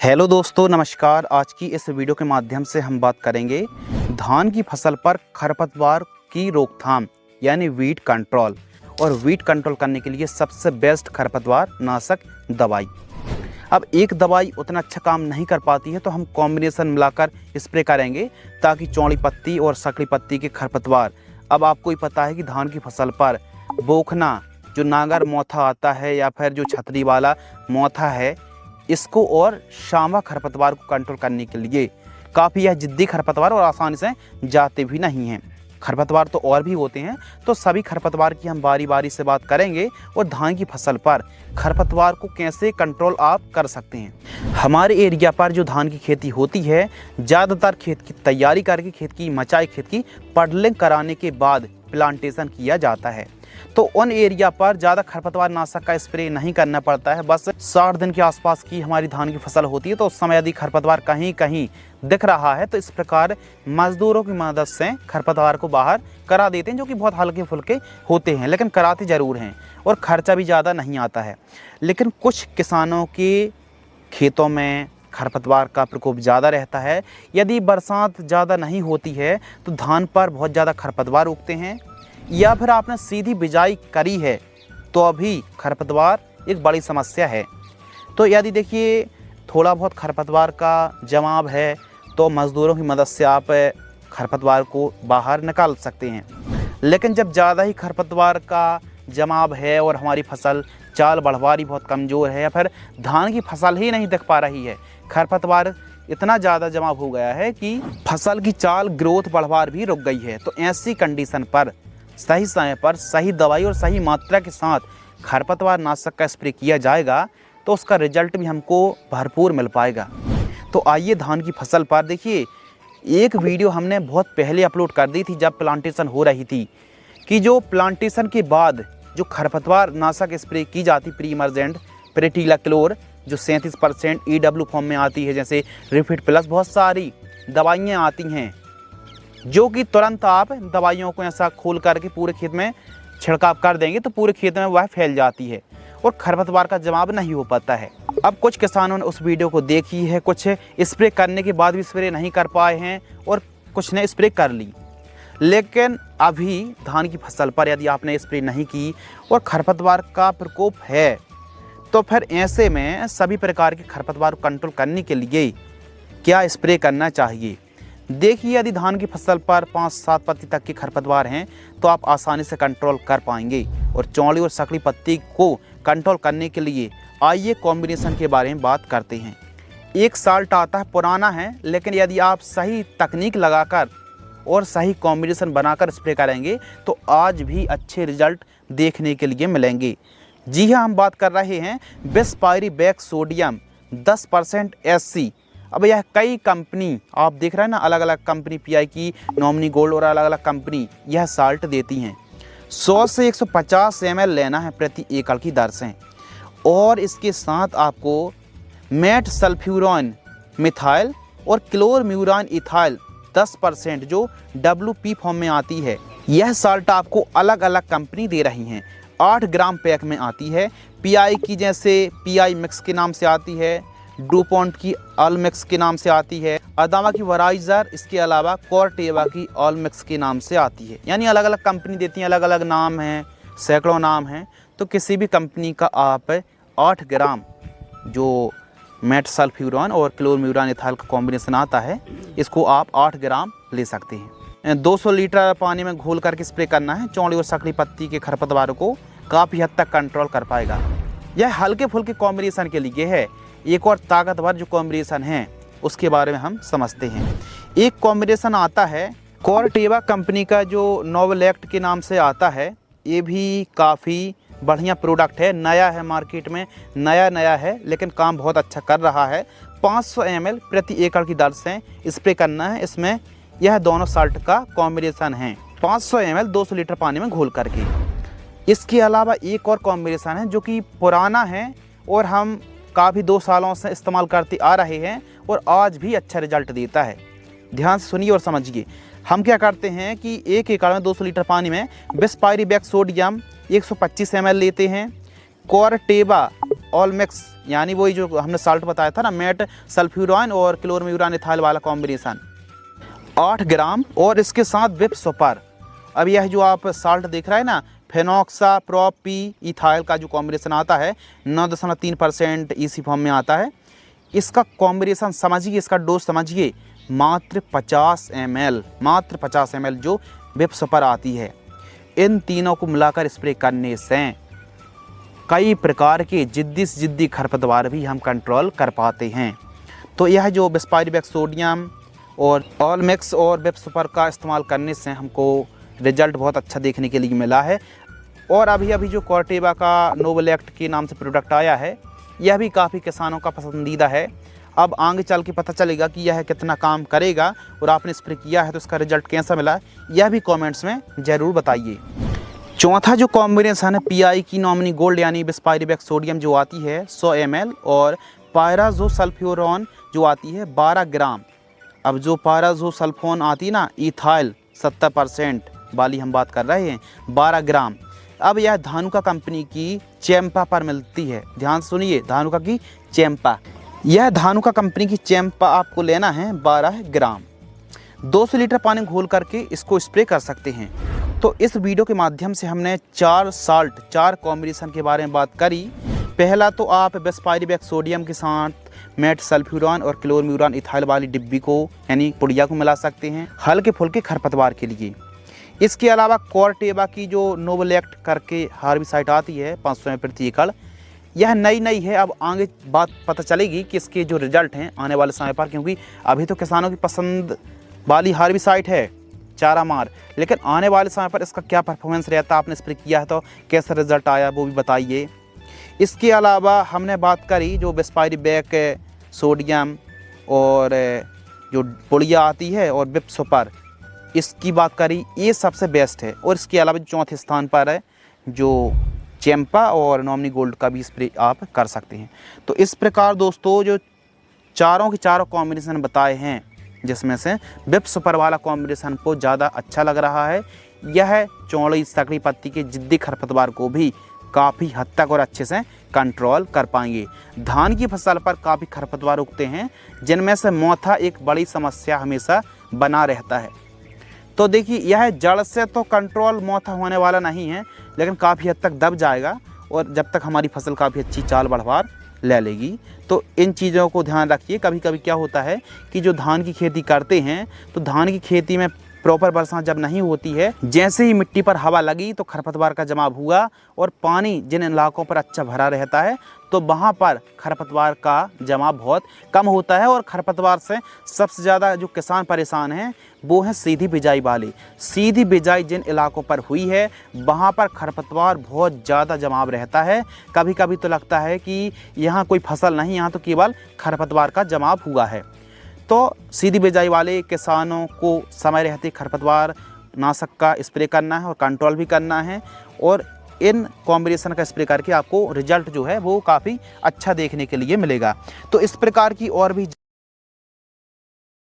Hello दोस्तों, नमस्कार। आज की इस वीडियो के माध्यम से हम बात करेंगे धान की फसल पर खरपतवार की रोकथाम यानी वीड कंट्रोल। और वीड कंट्रोल करने के लिए सबसे बेस्ट खरपतवार नाशक दवाई। अब एक दवाई उतना अच्छा काम नहीं कर पाती है तो हम कॉम्बिनेशन मिलाकर स्प्रे करेंगे ताकि चौड़ी पत्ती और सकड़ी पत्ती के खरपतवार। अब आपको ही पता है कि धान की फसल पर बोखना जो नागर मोथा आता है या फिर जो छतरी वाला मोथा है, इसको और शामा खरपतवार को कंट्रोल करने के लिए काफ़ी यह जिद्दी खरपतवार और आसानी से जाते भी नहीं हैं। खरपतवार तो और भी होते हैं, तो सभी खरपतवार की हम बारी बारी से बात करेंगे और धान की फसल पर खरपतवार को कैसे कंट्रोल आप कर सकते हैं। हमारे एरिया पर जो धान की खेती होती है, ज़्यादातर खेत की तैयारी करके खेत की मचाई, खेत की पडलिंग कराने के बाद प्लांटेशन किया जाता है। तो उन एरिया पर ज़्यादा खरपतवार नाशक का स्प्रे नहीं करना पड़ता है। बस 60 दिन के आसपास की हमारी धान की फसल होती है, तो उस समय यदि खरपतवार कहीं कहीं दिख रहा है तो इस प्रकार मजदूरों की मदद से खरपतवार को बाहर करा देते हैं, जो कि बहुत हल्के फुल्के होते हैं, लेकिन कराते ज़रूर हैं और खर्चा भी ज़्यादा नहीं आता है। लेकिन कुछ किसानों के खेतों में खरपतवार का प्रकोप ज़्यादा रहता है। यदि बरसात ज़्यादा नहीं होती है तो धान पर बहुत ज़्यादा खरपतवार उगते हैं, या फिर आपने सीधी बिजाई करी है तो अभी खरपतवार एक बड़ी समस्या है। तो यदि देखिए थोड़ा बहुत खरपतवार का जमाव है तो मज़दूरों की मदद से आप खरपतवार को बाहर निकाल सकते हैं। लेकिन जब ज़्यादा ही खरपतवार का जमाव है और हमारी फसल चाल बढ़वारी बहुत कमज़ोर है, या फिर धान की फसल ही नहीं दिख पा रही है, खरपतवार इतना ज़्यादा जमाव हो गया है कि फसल की चाल ग्रोथ बढ़वार भी रुक गई है, तो ऐसी कंडीशन पर सही समय पर सही दवाई और सही मात्रा के साथ खरपतवार नाशक का स्प्रे किया जाएगा तो उसका रिजल्ट भी हमको भरपूर मिल पाएगा। तो आइए धान की फसल पर देखिए, एक वीडियो हमने बहुत पहले अपलोड कर दी थी जब प्लांटेशन हो रही थी, कि जो प्लांटेशन के बाद जो खरपतवार नाशक स्प्रे की जाती प्री इमर्जेंट प्रेटिलाक्लोर जो 37% EW फॉर्म में आती है, जैसे रिफिट प्लस, बहुत सारी दवाइयाँ आती हैं जो कि तुरंत आप दवाइयों को ऐसा खोल करके पूरे खेत में छिड़काव कर देंगे तो पूरे खेत में वह फैल जाती है और खरपतवार का जवाब नहीं हो पाता है। अब कुछ किसानों ने उस वीडियो को देखी है, कुछ स्प्रे करने के बाद भी स्प्रे नहीं कर पाए हैं और कुछ ने स्प्रे कर ली। लेकिन अभी धान की फसल पर यदि आपने स्प्रे नहीं की और खरपतवार का प्रकोप है तो फिर ऐसे में सभी प्रकार के खरपतवार को कंट्रोल करने के लिए क्या स्प्रे करना चाहिए। देखिए, यदि धान की फसल पर 5-7 पत्ती तक के खरपतवार हैं तो आप आसानी से कंट्रोल कर पाएंगे। और चौड़ी और सकड़ी पत्ती को कंट्रोल करने के लिए आइए कॉम्बिनेशन के बारे में बात करते हैं। एक साल्ट आता है, पुराना है, लेकिन यदि आप सही तकनीक लगाकर और सही कॉम्बिनेशन बनाकर स्प्रे करेंगे तो आज भी अच्छे रिजल्ट देखने के लिए मिलेंगे। जी हाँ, हम बात कर रहे हैं बिसपायरिबैक सोडियम 10% SC। अब यह कई कंपनी आप देख रहे हैं ना, अलग अलग कंपनी PI की, नॉमिनी गोल्ड और अलग अलग कंपनी यह साल्ट देती हैं। 100 से 150 ml लेना है प्रति एकड़ की दर से, और इसके साथ आपको मेट सल्फ्यूरॉन मिथाइल और क्लोरम्यूरान इथाइल 10% जो WP फॉर्म में आती है, यह साल्ट आपको अलग अलग कंपनी दे रही हैं। 8 ग्राम पैक में आती है। PI की जैसे PI मिक्स के नाम से आती है, डुपॉन्ट की ऑल मिक्स के नाम से आती है, अदामा की वराइजर, इसके अलावा कॉर्टेवा की ऑल मिक्स के नाम से आती है। यानी अलग अलग कंपनी देती हैं, अलग अलग नाम हैं, सैकड़ों नाम हैं। तो किसी भी कंपनी का आप 8 ग्राम जो मेट सल्फ्यूरॉन और क्लोरम्यूरान इथाइल का कॉम्बिनेशन आता है, इसको आप 8 ग्राम ले सकते हैं। 200 लीटर पानी में घोल करके स्प्रे करना है। चौड़ी और सकड़ी पत्ती के खरपतवारों को काफ़ी हद तक कंट्रोल कर पाएगा। यह हल्के फुल्के कॉम्बिनेशन के लिए है। एक और ताकतवर जो कॉम्बिनेशन है उसके बारे में हम समझते हैं। एक कॉम्बिनेशन आता है कॉर्टेवा कंपनी का जो नोवेलेक्ट के नाम से आता है। ये भी काफ़ी बढ़िया प्रोडक्ट है, नया है, मार्केट में नया है, लेकिन काम बहुत अच्छा कर रहा है। 500 ml प्रति एकड़ की दर से स्प्रे करना है। इसमें यह दोनों साल्ट का कॉम्बिनेशन है। 500 ml 200 लीटर पानी में घोल करके। इसके अलावा एक और कॉम्बिनेशन है जो कि पुराना है और हम काफ़ी 2 सालों से इस्तेमाल करते आ रहे हैं और आज भी अच्छा रिजल्ट देता है। ध्यान से सुनिए और समझिए। हम क्या करते हैं कि 1 एकड़ में 200 लीटर पानी में बिसपायरिबैक सोडियम 125 ml लेते हैं, कॉर्टेवा ऑल मिक्स यानी वही जो हमने साल्ट बताया था ना, मेट सल्फ्यूरान और क्लोरम्यूरान इथाइल वाला कॉम्बिनेशन 8 ग्राम, और इसके साथ बिप सुपर। अब यह जो आप साल्ट देख रहे हैं ना, फेनोक्सा प्रोपी इथाइल का जो कॉम्बिनेशन आता है 9.3% ईसी फॉर्म में आता है। इसका कॉम्बिनेशन समझिए, इसका डोज समझिए, मात्र 50 ml, मात्र 50 ml जो बिप सुपर आती है। इन तीनों को मिलाकर स्प्रे करने से कई प्रकार के जिद्दी से जिद्दी खरपतवार भी हम कंट्रोल कर पाते हैं। तो यह जो बिस्पायरिक सोडियम और ऑल मिक्स और बिप सुपर का इस्तेमाल करने से हमको रिजल्ट बहुत अच्छा देखने के लिए मिला है। और अभी जो कॉर्टेवा का नोबल एक्ट के नाम से प्रोडक्ट आया है, यह भी काफ़ी किसानों का पसंदीदा है। अब आगे चल के पता चलेगा कि यह कितना काम करेगा, और आपने स्प्रे किया है तो इसका रिजल्ट कैसा मिला, यह भी कमेंट्स में ज़रूर बताइए। चौथा जो कॉम्बिनेशन है PI की नॉमिनी गोल्ड यानी बिस्पायरिक सोडियम जो आती है 100 ml, और पायराजोसल्फ्यूरॉन जो आती है 12 ग्राम। अब जो पायराजोसल्फोन आती है ना इथाइल 70% वाली हम बात कर रहे हैं, 12 ग्राम। अब यह धानुका कंपनी की चैंपा पर मिलती है। ध्यान सुनिए, धानुका की चैंपा, यह धानुका कंपनी की चैंपा आपको लेना है 12 ग्राम। 200 लीटर पानी घोल करके इसको स्प्रे कर सकते हैं। तो इस वीडियो के माध्यम से हमने 4 कॉम्बिनेशन के बारे में बात करी। पहला तो आप बिस्पायरिक सोडियम के साथ मेट सल्फ्यूरान और क्लोरम्यूरान इथाइल वाली डिब्बी को यानी पुड़िया को मिला सकते हैं हल्के फुल्के खरपतवार के लिए। इसके अलावा कॉर्टेवा की जो नोबल एक्ट करके हार्बिसाइड आती है 500 प्रति एकड़, यह नई है। अब आगे बात पता चलेगी कि इसके जो रिजल्ट हैं आने वाले समय पर, क्योंकि अभी तो किसानों की पसंद वाली हार्बिसाइड है चारा मार, लेकिन आने वाले समय पर इसका क्या परफॉर्मेंस रहता है, आपने स्प्रे किया है तो कैसा रिजल्ट आया वो भी बताइए। इसके अलावा हमने बात करी जो बिस्पायरिक सोडियम और जो पुड़िया आती है और बिप सुपर, इसकी बात करी, ये सबसे बेस्ट है। और इसके अलावा चौथे स्थान पर है जो चैंपा और नॉमिनी गोल्ड का भी स्प्रे आप कर सकते हैं। तो इस प्रकार दोस्तों जो चारों के चारों कॉम्बिनेशन बताए हैं, जिसमें से बिप सुपर वाला कॉम्बिनेशन को ज़्यादा अच्छा लग रहा है। यह चौड़ी सकड़ी पत्ती के जिद्दी खरपतवार को भी काफ़ी हद तक और अच्छे से कंट्रोल कर पाएंगे। धान की फसल पर काफ़ी खरपतवार उगते हैं, जिनमें से मोथा एक बड़ी समस्या हमेशा बना रहता है। तो देखिए, यह जड़ से तो कंट्रोल मोथा होने वाला नहीं है, लेकिन काफ़ी हद तक दब जाएगा, और जब तक हमारी फसल काफ़ी अच्छी चाल बढ़वार ले लेगी। तो इन चीज़ों को ध्यान रखिए। कभी कभी क्या होता है कि जो धान की खेती करते हैं, तो धान की खेती में प्रॉपर बरसात जब नहीं होती है, जैसे ही मिट्टी पर हवा लगी तो खरपतवार का जमाव हुआ, और पानी जिन इलाकों पर अच्छा भरा रहता है तो वहाँ पर खरपतवार का जमाव बहुत कम होता है। और खरपतवार से सबसे ज़्यादा जो किसान परेशान हैं वो हैं सीधी बिजाई वाले। सीधी बिजाई जिन इलाकों पर हुई है वहाँ पर खरपतवार बहुत ज़्यादा जमाव रहता है। कभी कभी तो लगता है कि यहाँ कोई फसल नहीं, यहाँ तो केवल खरपतवार का जमाव हुआ है। तो सीधी बिजाई वाले किसानों को समय रहते खरपतवार नाशक का स्प्रे करना है और कंट्रोल भी करना है, और इन कॉम्बिनेशन का स्प्रे करके आपको रिजल्ट जो है वो काफ़ी अच्छा देखने के लिए मिलेगा। तो इस प्रकार की और भी